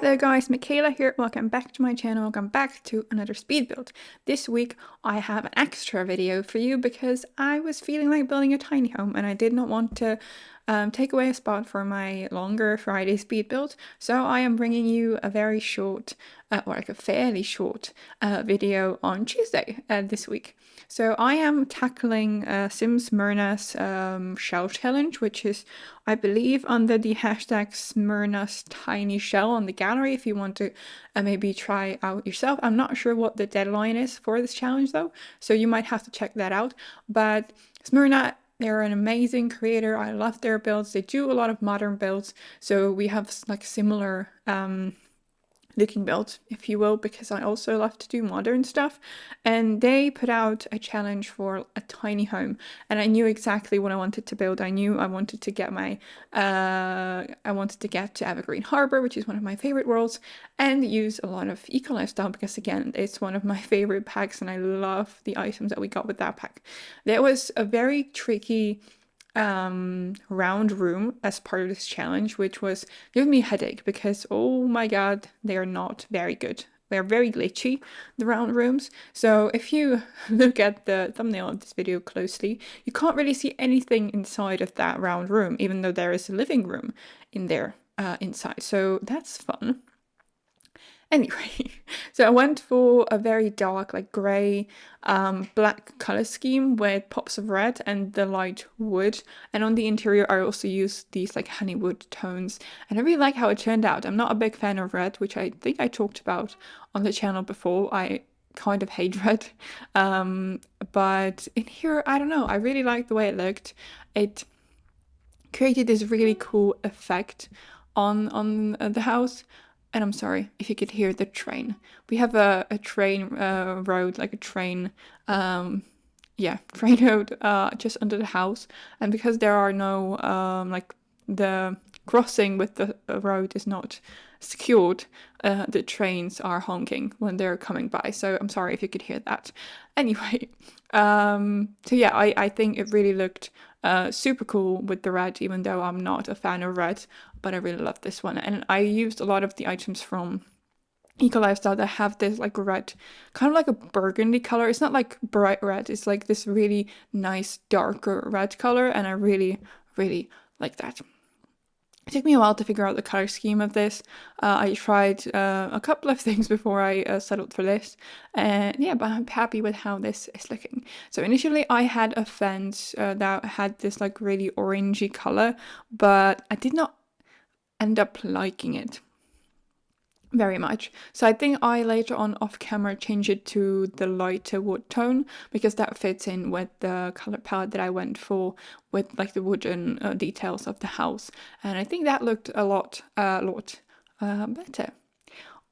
Hello guys, Michaela here. Welcome back to my channel. Welcome back to another speed build. This week I have an extra video for you because I was feeling like building a tiny home and I did not want to take away a spot for my longer Friday speed build. So I am bringing you a very short, or like a fairly short video on Tuesday this week. So I am tackling Sims Myrna's shell challenge, which is, I believe, under the hashtag Smyrna's tiny shell on the gallery if you want to maybe try out yourself. I'm not sure what the deadline is for this challenge though, so you might have to check that out. But Smyrna, they're an amazing creator. I love their builds. They do a lot of modern builds, so we have like similar looking build, if you will, because I also love to do modern stuff. And they put out a challenge for a tiny home, and I knew exactly what I wanted to build. I knew I wanted to get my to Evergreen Harbor, which is one of my favorite worlds, and use a lot of eco lifestyle because again, it's one of my favorite packs and I love the items that we got with that pack. There was a very tricky round room as part of this challenge, which was giving me a headache because oh my god, they are not very good. They're very glitchy, the round rooms. So if you look at the thumbnail of this video closely, you can't really see anything inside of that round room, even though there is a living room in there inside. So that's fun. Anyway, so I went for a very dark, like grey, black color scheme with pops of red and the light wood. And on the interior, I also used these like honeywood tones. And I really like how it turned out. I'm not a big fan of red, which I think I talked about on the channel before. I kind of hate red. But in here, I don't know. I really like the way it looked. It created this really cool effect on the house. And I'm sorry if you could hear the train. We have a train road, like a train, train road just under the house. And because there are no, like the crossing with the road is not secured, the trains are honking when they're coming by. So I'm sorry if you could hear that. Anyway, so yeah, I think it really looked super cool with the red, even though I'm not a fan of red, but I really love this one. And I used a lot of the items from Eco Lifestyle that have this like red, kind of like a burgundy color. It's not like bright red, it's like this really nice darker red color, and I really, really like that. It took me a while to figure out the color scheme of this. I tried a couple of things before I settled for this. And yeah, but I'm happy with how this is looking. So initially I had a fence that had this like really orangey color, but I did not end up liking it very much. So I think I later on off camera changed it to the lighter wood tone because that fits in with the color palette that I went for with like the wooden details of the house. And I think that looked a lot better.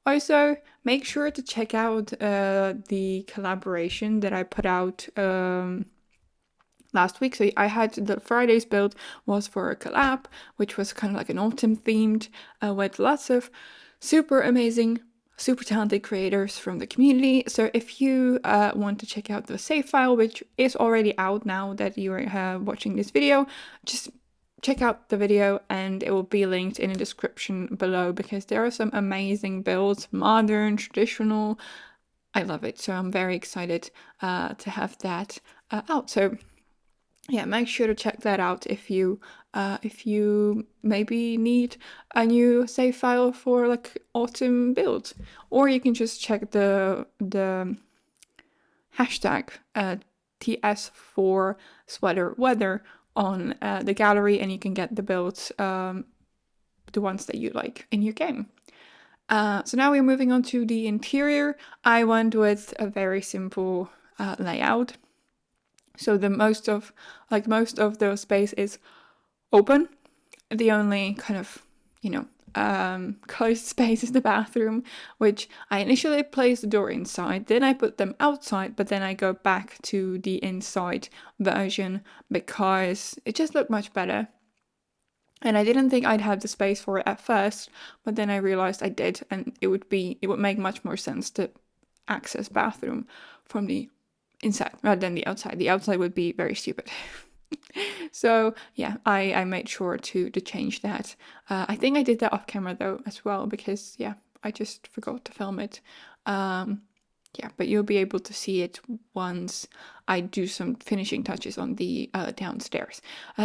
Also, make sure to check out the collaboration that I put out last week. So I had the Friday's build was for a collab, which was kind of like an autumn themed with lots of super amazing, super talented creators from the community. So if you want to check out the save file, which is already out now that you are watching this video, just check out the video and it will be linked in the description below because there are some amazing builds, modern, traditional. I love it. So I'm very excited to have that out. So yeah, make sure to check that out if you maybe need a new save file for like autumn build, or you can just check the hashtag TS4 sweater weather on the gallery, and you can get the builds, the ones that you like in your game. So now we're moving on to the interior. I went with a very simple layout. So most of the space is open. The only kind of, closed space is the bathroom, which I initially placed the door inside, then I put them outside, but then I go back to the inside version because it just looked much better. And I didn't think I'd have the space for it at first, but then I realized I did, and it would make much more sense to access bathroom from the inside rather than the outside. The outside would be very stupid. So yeah, I made sure to change that. I think I did that off camera though as well, because yeah, I just forgot to film it. Yeah, but you'll be able to see it once I do some finishing touches on the downstairs.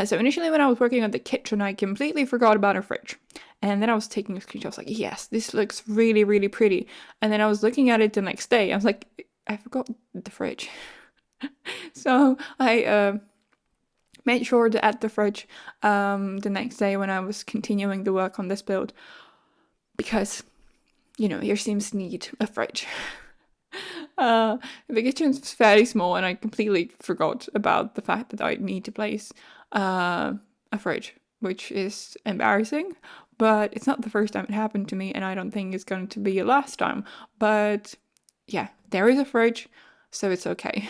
So initially when I was working on the kitchen, I completely forgot about a fridge. And then I was taking a screenshot. I was like, yes, this looks really, really pretty. And then I was looking at it the next day. I was like, I forgot the fridge. So I made sure to add the fridge the next day when I was continuing the work on this build, because, you know, your Sims need a fridge. The kitchen's fairly small, and I completely forgot about the fact that I need to place a fridge, which is embarrassing. But it's not the first time it happened to me, and I don't think it's going to be the last time. But yeah, there is a fridge, so it's okay.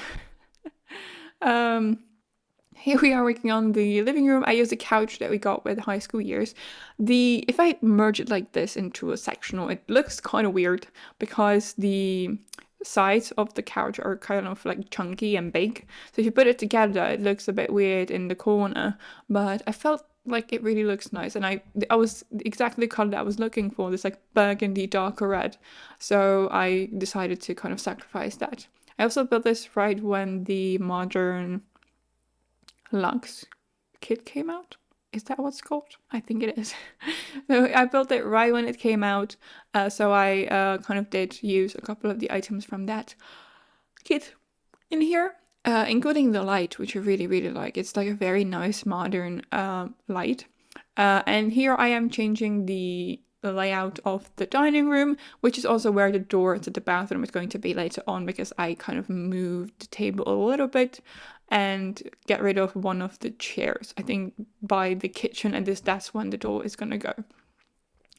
Here we are working on the living room. I use a couch that we got with high school years. If I merge it like this into a sectional, it looks kind of weird because the sides of the couch are kind of like chunky and big. So if you put it together, it looks a bit weird in the corner. But I felt like it really looks nice, and I was exactly the color that I was looking for, this like burgundy darker red. So I decided to kind of sacrifice that. I also built this right when the modern Lux kit came out. Is that what's called? I think it is. So I built it right when it came out. So I kind of did use a couple of the items from that kit in here, including the light, which I really, really like. It's like a very nice modern light. And here I am changing the layout of the dining room, which is also where the door to the bathroom is going to be later on, because I kind of moved the table a little bit and get rid of one of the chairs. I think by the kitchen, and that's when the door is gonna go.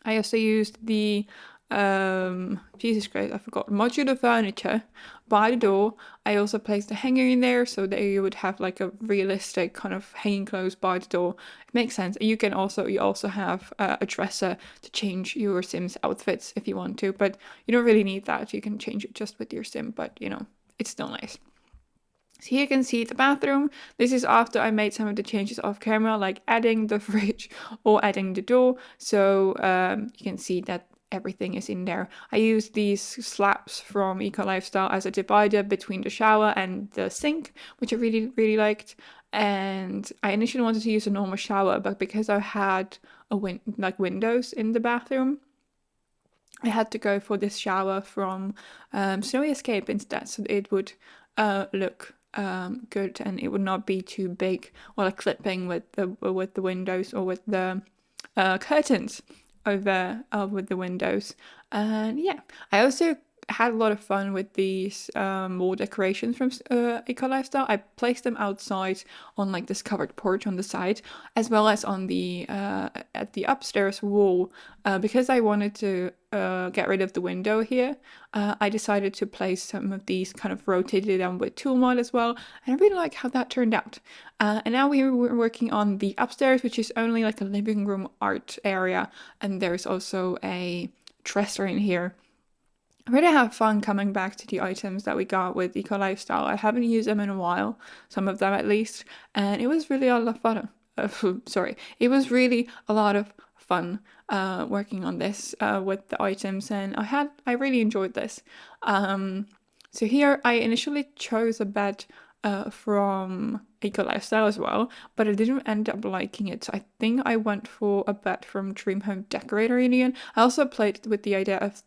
I also used the Jesus Christ, I forgot, modular furniture by the door. I also placed a hanger in there so that you would have like a realistic kind of hanging clothes by the door. It makes sense. You also have a dresser to change your Sims outfits if you want to, but you don't really need that. You can change it just with your Sim, but you know, it's still nice. So here you can see the bathroom. This is after I made some of the changes off camera, like adding the fridge or adding the door. So you can see that everything is in there. I used these slabs from Eco Lifestyle as a divider between the shower and the sink, which I really, really liked. And I initially wanted to use a normal shower, but because I had windows in the bathroom, I had to go for this shower from Snowy Escape instead, so it would look good and it would not be too big or like clipping with the windows or with the curtains over with the windows. And yeah, I also had a lot of fun with these wall decorations from Eco Lifestyle. I placed them outside on like this covered porch on the side, as well as on the at the upstairs wall, because I wanted to get rid of the window here. I decided to place some of these kind of rotated down with tool mod as well, and I really like how that turned out. And now we're working on the upstairs, which is only like a living room art area, and there's also a dresser in here. I really have fun coming back to the items that we got with Eco Lifestyle. I haven't used them in a while, some of them at least, and it was really a lot of fun. Sorry, it was really a lot of fun working on this with the items, and I really enjoyed this. So here I initially chose a bed from Eco Lifestyle as well, but I didn't end up liking it. So I think I went for a bed from Dream Home Decorator in the end. I also played with the idea of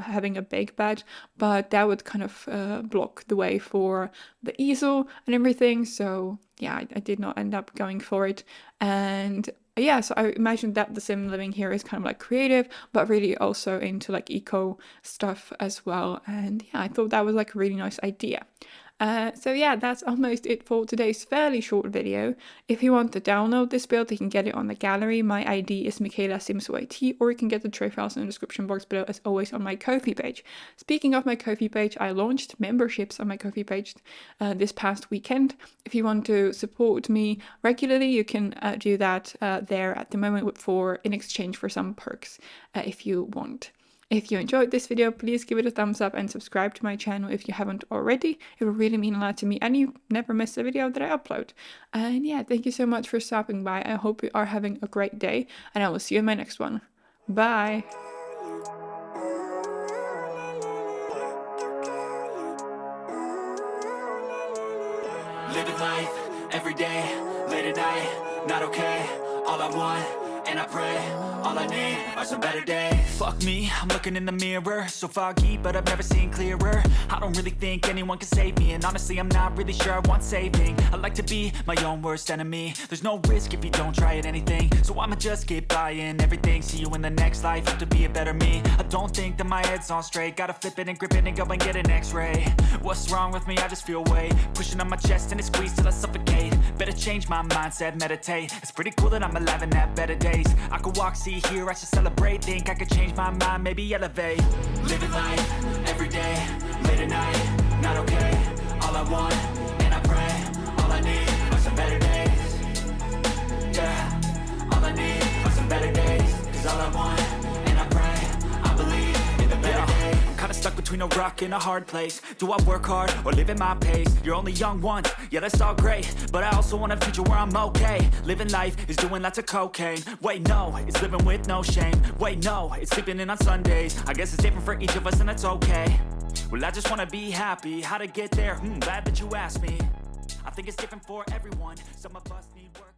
having a big bed, but that would kind of block the way for the easel and everything. So yeah, I did not end up going for it. And yeah, so I imagine that the sim living here is kind of like creative, but really also into like eco stuff as well. And yeah, I thought that was like a really nice idea. So yeah, that's almost it for today's fairly short video. If you want to download this build, you can get it on the gallery. My ID is michaelasimsyt, or you can get the tray files in the description box below, as always, on my Ko-fi page. Speaking of my Ko-fi page, I launched memberships on my Ko-fi page this past weekend. If you want to support me regularly, you can do that there at the moment in exchange for some perks if you want. If you enjoyed this video, please give it a thumbs up and subscribe to my channel if you haven't already. It will really mean a lot to me and you never miss a video that I upload. And yeah, thank you so much for stopping by. I hope you are having a great day and I will see you in my next one. Bye! Living life, every day, late at night, not okay. All I want, and I pray, all I need are some better days. Fuck me, I'm looking in the mirror, so foggy, but I've never seen clearer. I don't really think anyone can save me, and honestly I'm not really sure I want saving. I like to be my own worst enemy. There's no risk if you don't try at anything, so I'ma just get buying everything. See you in the next life, have to be a better me. I don't think that my head's on straight, gotta flip it and grip it and go and get an x-ray. What's wrong with me? I just feel weight pushing on my chest and it squeezes till I suffocate. Better change my mindset, meditate. It's pretty cool that I'm alive and have better days. I could walk, see, hear, I should celebrate. Think I could change my mind, maybe elevate. Living life, every day, late at night, not okay. All I want, and I pray, all I need are some better days. Yeah, all I need are some better days. Cause all I want, and I pray, I believe in the better days. I'm kinda stuck between a rock and a hard place. Do I work hard or live at my pace? You're only young once, yeah that's all great, but I also want a future where I'm okay. Living life is doing lots of cocaine. Wait no, it's living with no shame. Wait no, it's sleeping in on Sundays. I guess it's different for each of us and that's okay. Well I just wanna be happy, how to get there? Glad that you asked me. I think it's different for everyone. Some of us need work.